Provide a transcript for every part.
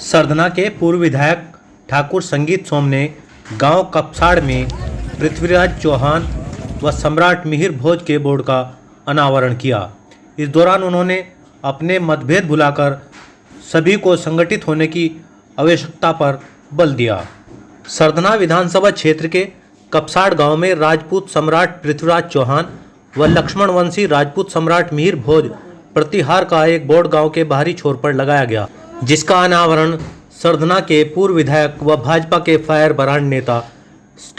सरधना के पूर्व विधायक ठाकुर संगीत सोम ने गांव कपसाड़ में पृथ्वीराज चौहान व सम्राट मिहिर भोज के बोर्ड का अनावरण किया। इस दौरान उन्होंने अपने मतभेद भुलाकर सभी को संगठित होने की आवश्यकता पर बल दिया। सरधना विधानसभा क्षेत्र के कपसाड़ गांव में राजपूत सम्राट पृथ्वीराज चौहान व लक्ष्मण वंशी राजपूत सम्राट मिहिर भोज प्रतिहार का एक बोर्ड गांव के बाहरी छोर पर लगाया गया, जिसका अनावरण सरधना के पूर्व विधायक व भाजपा के फायर ब्रांड नेता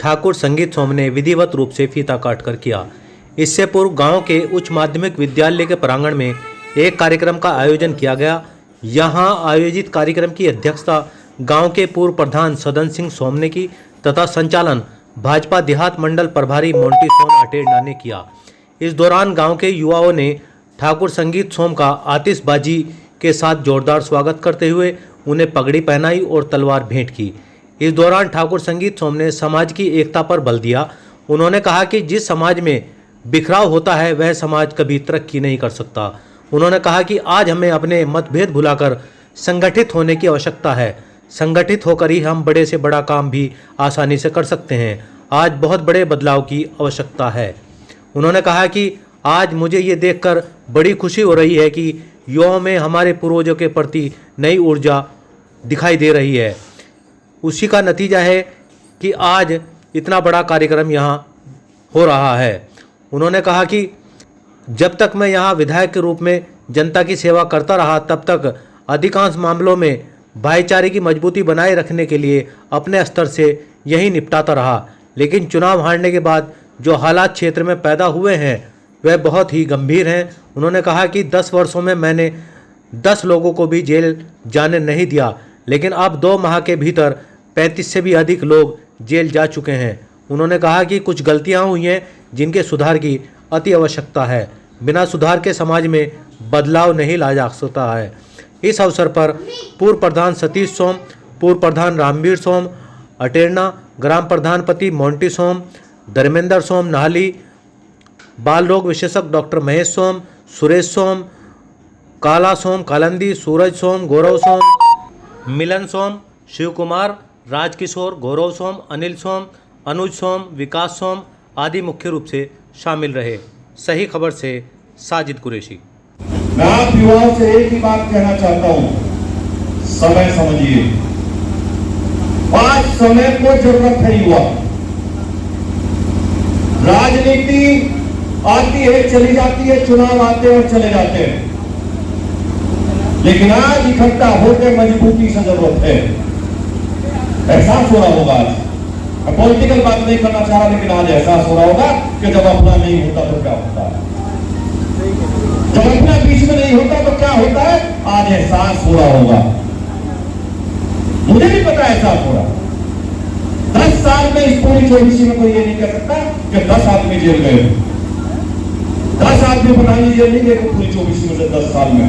ठाकुर संगीत सोम ने विधिवत रूप से फीता काटकर किया। इससे पूर्व गांव के उच्च माध्यमिक विद्यालय के प्रांगण में एक कार्यक्रम का आयोजन किया गया। यहां आयोजित कार्यक्रम की अध्यक्षता गांव के पूर्व प्रधान सदन सिंह सोम ने की तथा संचालन भाजपा देहात मंडल प्रभारी मोंटी सोम अटेरना ने किया। इस दौरान गांव के युवाओं ने ठाकुर संगीत सोम का आतिशबाजी के साथ जोरदार स्वागत करते हुए उन्हें पगड़ी पहनाई और तलवार भेंट की। इस दौरान ठाकुर संगीत सोम ने समाज की एकता पर बल दिया। उन्होंने कहा कि जिस समाज में बिखराव होता है वह समाज कभी तरक्की नहीं कर सकता। उन्होंने कहा कि आज हमें अपने मतभेद भुलाकर संगठित होने की आवश्यकता है। संगठित होकर ही हम बड़े से बड़ा काम भी आसानी से कर सकते हैं। आज बहुत बड़े बदलाव की आवश्यकता है। उन्होंने कहा कि आज मुझे ये देखकर बड़ी खुशी हो रही है कि युवाओं में हमारे पूर्वजों के प्रति नई ऊर्जा दिखाई दे रही है। उसी का नतीजा है कि आज इतना बड़ा कार्यक्रम यहाँ हो रहा है। उन्होंने कहा कि जब तक मैं यहाँ विधायक के रूप में जनता की सेवा करता रहा तब तक अधिकांश मामलों में भाईचारे की मजबूती बनाए रखने के लिए अपने स्तर से यही निपटाता रहा। लेकिन चुनाव हारने के बाद जो हालात क्षेत्र में पैदा हुए हैं वह बहुत ही गंभीर हैं। उन्होंने कहा कि 10 वर्षों में मैंने 10 लोगों को भी जेल जाने नहीं दिया, लेकिन अब 2 माह के भीतर 35 से भी अधिक लोग जेल जा चुके हैं। उन्होंने कहा कि कुछ गलतियां हुई हैं जिनके सुधार की अति आवश्यकता है। बिना सुधार के समाज में बदलाव नहीं ला जा सकता है। इस अवसर पर पूर्व प्रधान सतीश सोम, पूर्व प्रधान रामवीर सोम अटेरना, ग्राम प्रधानपति मोंटी सोम, धर्मेंद्र सोम नाहली, बाल रोग विशेषज्ञ डॉक्टर महेश सोम, सुरेश सोम, काला सोम कालंदी, सूरज सोम, गौरव सोम, मिलन सोम, शिव कुमार, राजकिशोर, गौरव सोम, अनिल सोम, अनुज सोम, विकास सोम आदि मुख्य रूप से शामिल रहे। सही खबर से साजिद कुरैशी। मैं आप युवाओं से एक ही बात कहना चाहता हूं, समय समझिए। आज समय को जरूरत है युवा। राजनीति आती है चली जाती है, चुनाव आते हैं और चले जाते हैं, लेकिन आज इकट्ठा होकर मजबूती से जरूरत है। एहसास हो रहा होगा आज, मैं पॉलिटिकल बात नहीं करना चाह रहा, लेकिन आज एहसास हो रहा होगा कि जब अपना नहीं होता तो क्या होता है, जब अपना बीच में नहीं होता तो क्या होता है, आज एहसास हो रहा होगा। मुझे भी पता एहसास हो रहा। 10 साल में इस पूरी 24 में कोई ये नहीं कह सकता कि 10 आदमी जेल गए। 10 आदमी बनाई जेल नहीं गए पूरी 24 में से 10 साल में।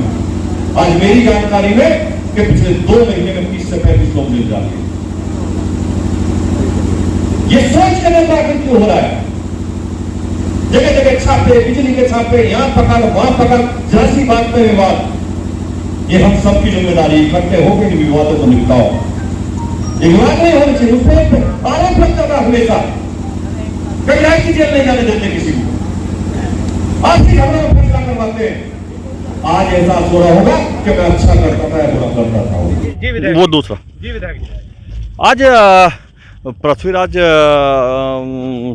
आज मेरी जानकारी में कि पिछले 2 महीने में 30 से 35 लोग जेल जाते। ये सोच के निर्वाचन क्यों हो रहा है? जगह जगह छापे, बिजली के छापे, यहां पकड़ वहां पकड़, जरा सी बात में विवाद। ये हम सबकी जिम्मेदारी, इकट्ठे होकर इन विवादों को निपटाओ। ये विवाद नहीं होने चाहिए, उसमें आरोप लगता था हमेशा कहीं ऐसी जेल नहीं जाने देते किसी को। आज की खबरों में फैसला करवाते हैं। आज एहसास हो रहा होगा कि मैं अच्छा करता था या बुरा करता था। वो दूसरा जी विधायक आज पृथ्वीराज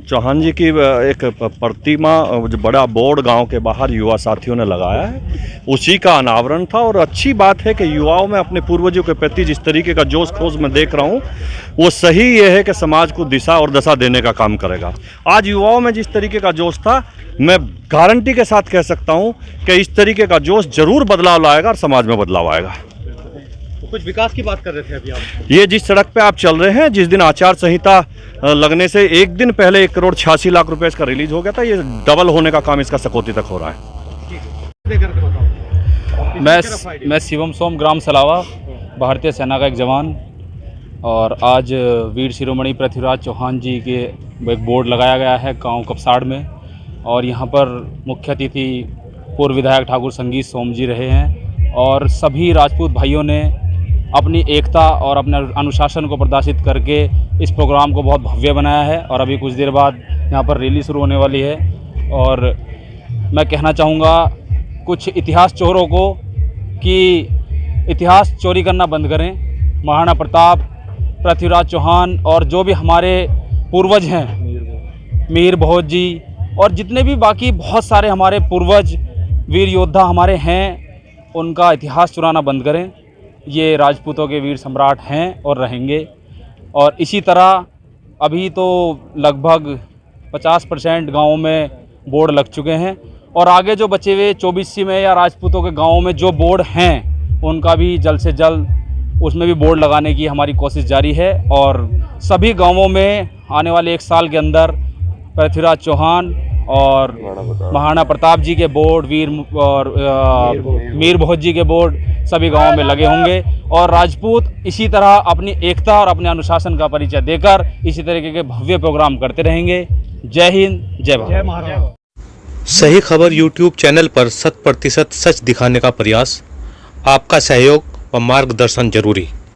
चौहान जी की एक प्रतिमा जो बड़ा बोर्ड गांव के बाहर युवा साथियों ने लगाया है, उसी का अनावरण था। और अच्छी बात है कि युवाओं में अपने पूर्वजों के प्रति जिस तरीके का जोश खरोश मैं देख रहा हूं, वो सही ये है कि समाज को दिशा और दशा देने का काम करेगा। आज युवाओं में जिस तरीके का जोश था, मैं गारंटी के साथ कह सकता हूं कि इस तरीके का जोश जरूर बदलाव लाएगा और समाज में बदलाव आएगा। कुछ विकास की बात कर रहे थे अभी आप। ये जिस सड़क पे आप चल रहे हैं, जिस दिन आचार संहिता लगने से एक दिन पहले 1 करोड़ 86 लाख रुपए इसका रिलीज हो गया था, ये डबल होने का काम इसका सकौती तक हो रहा है। मैं शिवम सोम, ग्राम सलावा, भारतीय सेना का एक जवान। और आज वीर शिरोमणि पृथ्वीराज चौहान जी के एक बोर्ड लगाया गया है गांव कपसाड़ में, और यहाँ पर मुख्य अतिथि पूर्व विधायक ठाकुर संगीत सोम जी रहे हैं। और सभी राजपूत भाइयों ने अपनी एकता और अपने अनुशासन को प्रदर्शित करके इस प्रोग्राम को बहुत भव्य बनाया है। और अभी कुछ देर बाद यहाँ पर रैली शुरू होने वाली है। और मैं कहना चाहूँगा कुछ इतिहास चोरों को कि इतिहास चोरी करना बंद करें। महाराणा प्रताप, पृथ्वीराज चौहान और जो भी हमारे पूर्वज हैं, मिहिर भोज जी और जितने भी बाकी बहुत सारे हमारे पूर्वज वीर योद्धा हमारे हैं, उनका इतिहास चुराना बंद करें। ये राजपूतों के वीर सम्राट हैं और रहेंगे। और इसी तरह अभी तो लगभग 50% गाँवों में बोर्ड लग चुके हैं और आगे जो बचे हुए 24सी में या राजपूतों के गाँवों में जो बोर्ड हैं, उनका भी जल्द से जल्द उसमें भी बोर्ड लगाने की हमारी कोशिश जारी है। और सभी गांवों में आने वाले 1 साल के अंदर पृथ्वीराज चौहान और महाराणा प्रताप जी के बोर्ड, मिहिर भोज जी के बोर्ड सभी गांवों में लगे होंगे। और राजपूत इसी तरह अपनी एकता और अपने अनुशासन का परिचय देकर इसी तरीके के भव्य प्रोग्राम करते रहेंगे। जय हिंद, जय भारत। सही खबर यूट्यूब चैनल पर 100% सच दिखाने का प्रयास। आपका सहयोग व मार्गदर्शन जरूरी।